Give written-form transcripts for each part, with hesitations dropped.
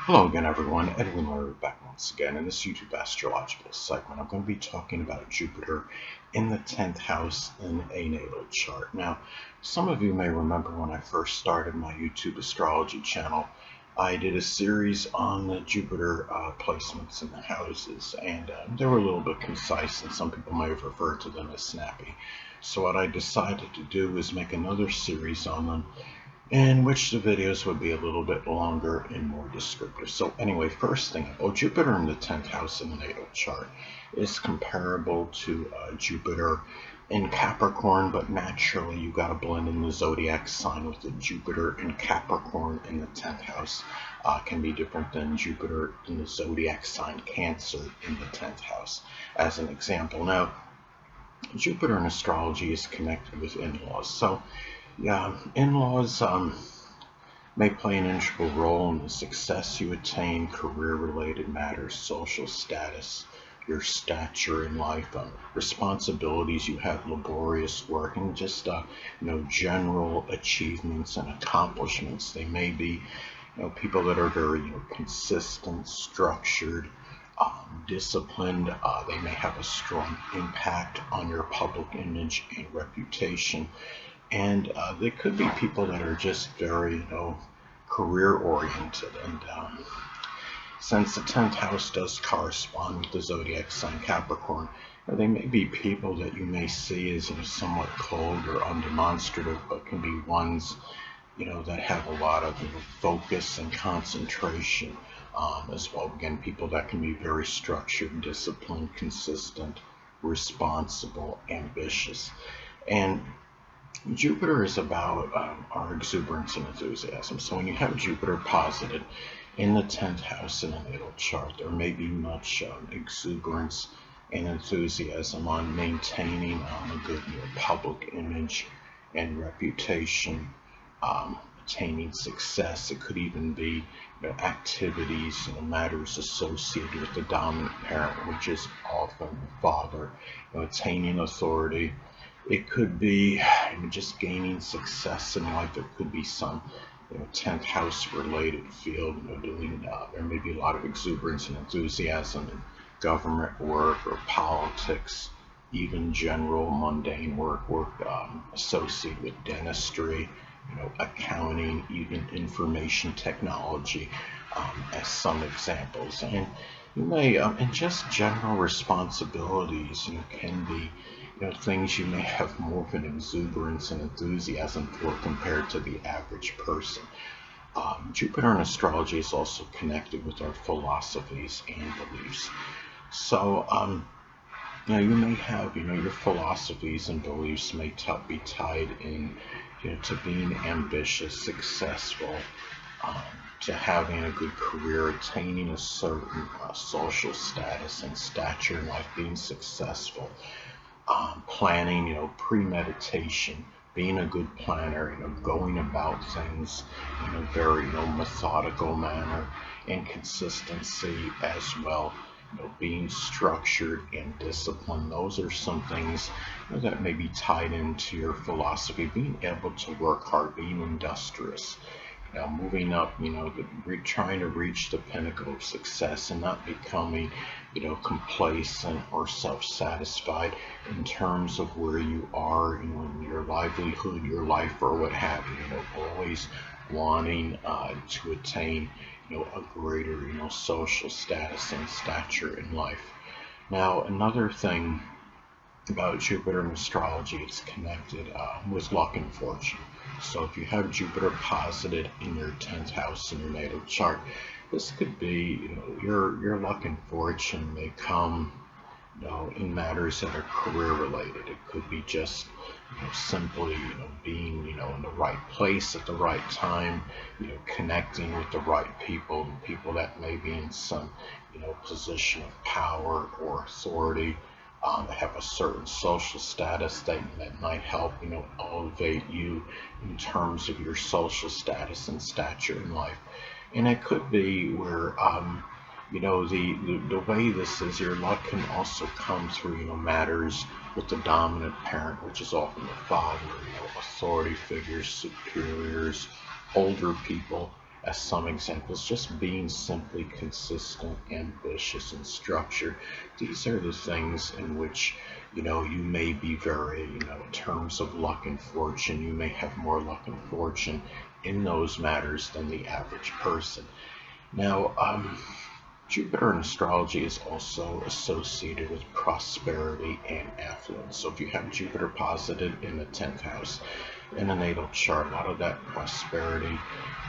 Hello again, everyone. Edwin Larry back once again. In this YouTube astrological segment, I'm going to be talking about Jupiter in the 10th house in a natal chart. Now, some of you may remember when I first started my YouTube astrology channel, I did a series on the Jupiter placements in the houses, and they were a little bit concise, and some people may have referred to them as snappy. So what I decided to do was make another series on them in which the videos would be a little bit longer and more descriptive. So anyway, first thing, Jupiter in the 10th house in the natal chart is comparable to Jupiter in Capricorn, but naturally you got to blend in the zodiac sign with the Jupiter in Capricorn in the 10th house can be different than Jupiter in the zodiac sign Cancer in the 10th house. As an example, now Jupiter in astrology is connected with in-laws. So yeah, in-laws may play an integral role in the success you attain, career-related matters, social status, your stature in life, responsibilities you have, laborious work, and just general achievements and accomplishments. They may be people that are very consistent, structured, disciplined. They may have a strong impact on your public image and reputation. And there could be people that are just very, career oriented. And since the 10th house does correspond with the zodiac sign Capricorn, they may be people that you may see as somewhat cold or undemonstrative, but can be ones, that have a lot of focus and concentration as well. Again, people that can be very structured, disciplined, consistent, responsible, ambitious. And Jupiter is about our exuberance and enthusiasm. So when you have Jupiter posited in the 10th house in a natal chart, there may be much exuberance and enthusiasm on maintaining a good public image and reputation, attaining success. It could even be activities, matters associated with the dominant parent, which is often the father, attaining authority. It could be just gaining success in life. It could be some 10th house related field. There may be a lot of exuberance and enthusiasm in government work or politics, even general mundane work associated with dentistry, accounting, even information technology, as some examples. And you may, and just general responsibilities, can be things you may have more of an exuberance and enthusiasm for compared to the average person. Jupiter in astrology is also connected with our philosophies and beliefs. So, you may have, your philosophies and beliefs may be tied in, to being ambitious, successful, um, to having a good career, attaining a certain social status and stature in life, being successful, planning, premeditation, being a good planner, going about things in a very, methodical manner, and consistency as well. Being structured and disciplined. Those are some things that may be tied into your philosophy. Being able to work hard, being industrious, moving up, trying to reach the pinnacle of success and not becoming, complacent or self-satisfied in terms of where you are, in your livelihood, your life, or what have you. Always wanting to attain, a greater, social status and stature in life. Now, another thing about Jupiter in astrology, it's connected with luck and fortune. So if you have Jupiter posited in your 10th house in your natal chart, this could be, your luck and fortune may come, in matters that are career related. It could be just, simply, being, in the right place at the right time, connecting with the right people, people that may be in some, position of power or authority, that have a certain social status that might help, elevate you in terms of your social status and stature in life. And it could be where, the way this is, your luck can also come through, matters with the dominant parent, which is often the father, authority figures, superiors, older people, as some examples, just being simply consistent, ambitious, and structured. These are the things in which, you may be very, in terms of luck and fortune, you may have more luck and fortune in those matters than the average person. Now, Jupiter in astrology is also associated with prosperity and affluence. So if you have Jupiter posited in the 10th house in a natal chart, a lot of that prosperity,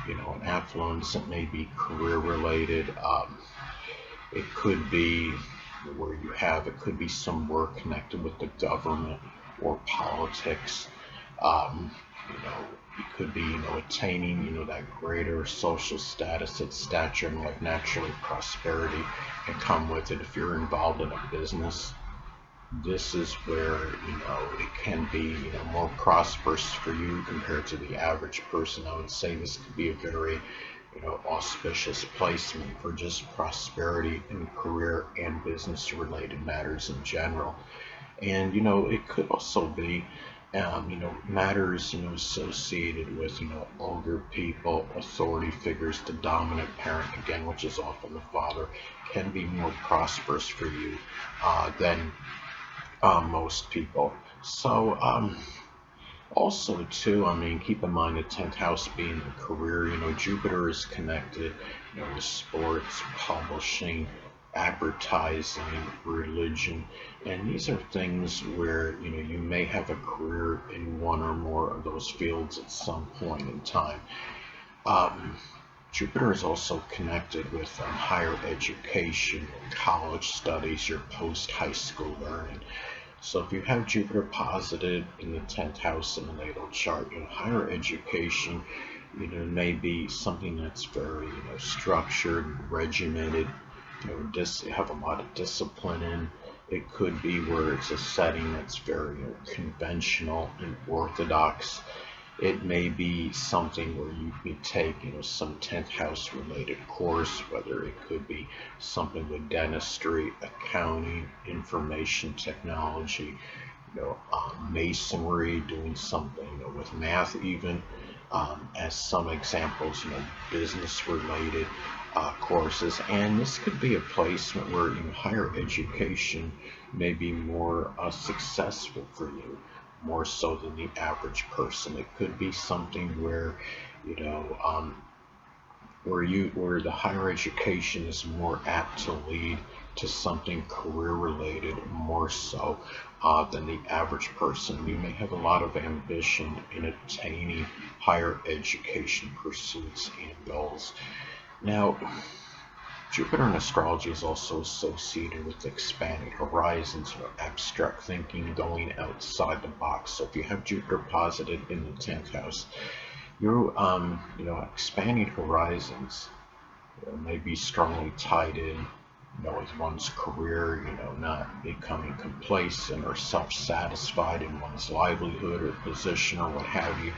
and affluence, it may be career related. It could be where you have, it could be some work connected with the government or politics. Um, you know, it could be, attaining, that greater social status, its stature, and like naturally prosperity can come with it. If you're involved in a business, this is where, it can be, more prosperous for you compared to the average person. I would say this could be a very, auspicious placement for just prosperity in career and business related matters in general. And, it could also be, matters, associated with, older people, authority figures, the dominant parent, again, which is often the father, can be more prosperous for you than most people. So, also, too, I mean, keep in mind the 10th house being the career, Jupiter is connected, with sports, publishing, advertising, religion, and these are things where, you may have a career in one or more of those fields at some point in time. Um, Jupiter is also connected with higher education, college studies, your post-high school learning. So if you have Jupiter posited in the 10th house in the natal chart, higher education, may be something that's very, structured, regimented, have a lot of discipline in. It could be where it's a setting that's very, conventional and orthodox. It may be something where you could take, some 10th house related course, whether it could be something with dentistry, accounting, information technology, masonry, doing something, with math even. As some examples, business related courses. And this could be a placement where, higher education may be more successful for you, more so than the average person. It could be something where, you know, um, where the higher education is more apt to lead to something career related more so than the average person. You may have a lot of ambition in attaining higher education pursuits and goals. Now, Jupiter in astrology is also associated with expanding horizons or abstract thinking, going outside the box. So if you have Jupiter posited in the 10th house, you're, expanding horizons, may be strongly tied in, with one's career, not becoming complacent or self-satisfied in one's livelihood or position or what have you.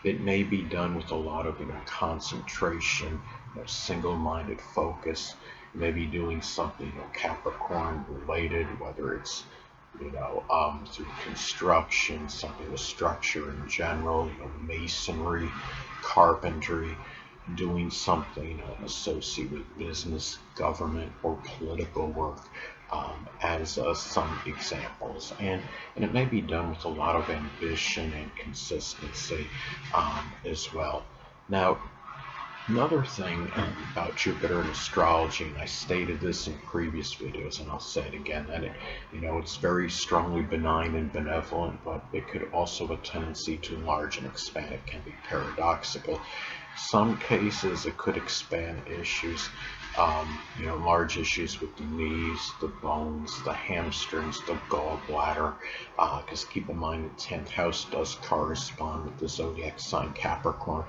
It may be done with a lot of, concentration, single-minded focus, maybe doing something, Capricorn related, whether it's, through construction, something with structure in general, masonry, carpentry, doing something associated with business, government, or political work, as some examples. And it may be done with a lot of ambition and consistency as well. Now, another thing about Jupiter in astrology, and I stated this in previous videos, and I'll say it again, that it's very strongly benign and benevolent, but it could also have a tendency to enlarge and expand. It can be paradoxical. Some cases it could expand issues, large issues with the knees, the bones, the hamstrings, the gallbladder, because keep in mind the 10th house does correspond with the zodiac sign Capricorn.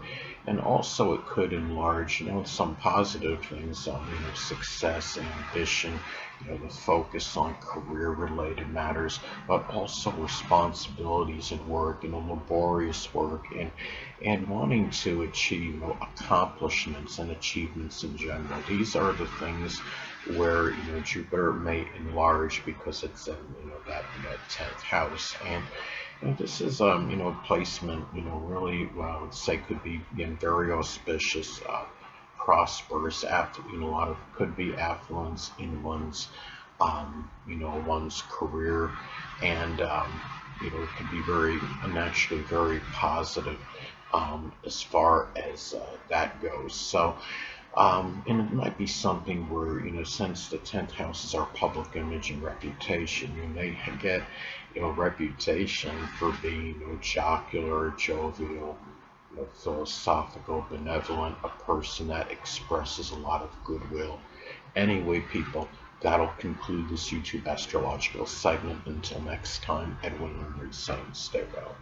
And also it could enlarge, some positive things, success, ambition, the focus on career-related matters, but also responsibilities and work, laborious work, and wanting to achieve, accomplishments and achievements in general. These are the things where, Jupiter may enlarge because it's in, that 10th house. And this is, a placement, really, well, I would say could be, again, very auspicious prosperous, a lot of could be affluence in one's, one's career, and it can be very naturally very positive as far as that goes. So. And it might be something where, since the 10th house is our public image and reputation, you may get, reputation for being, jocular, jovial, philosophical, benevolent, a person that expresses a lot of goodwill. Anyway, people, that'll conclude this YouTube astrological segment. Until next time, Edwin Leonard saying stay well.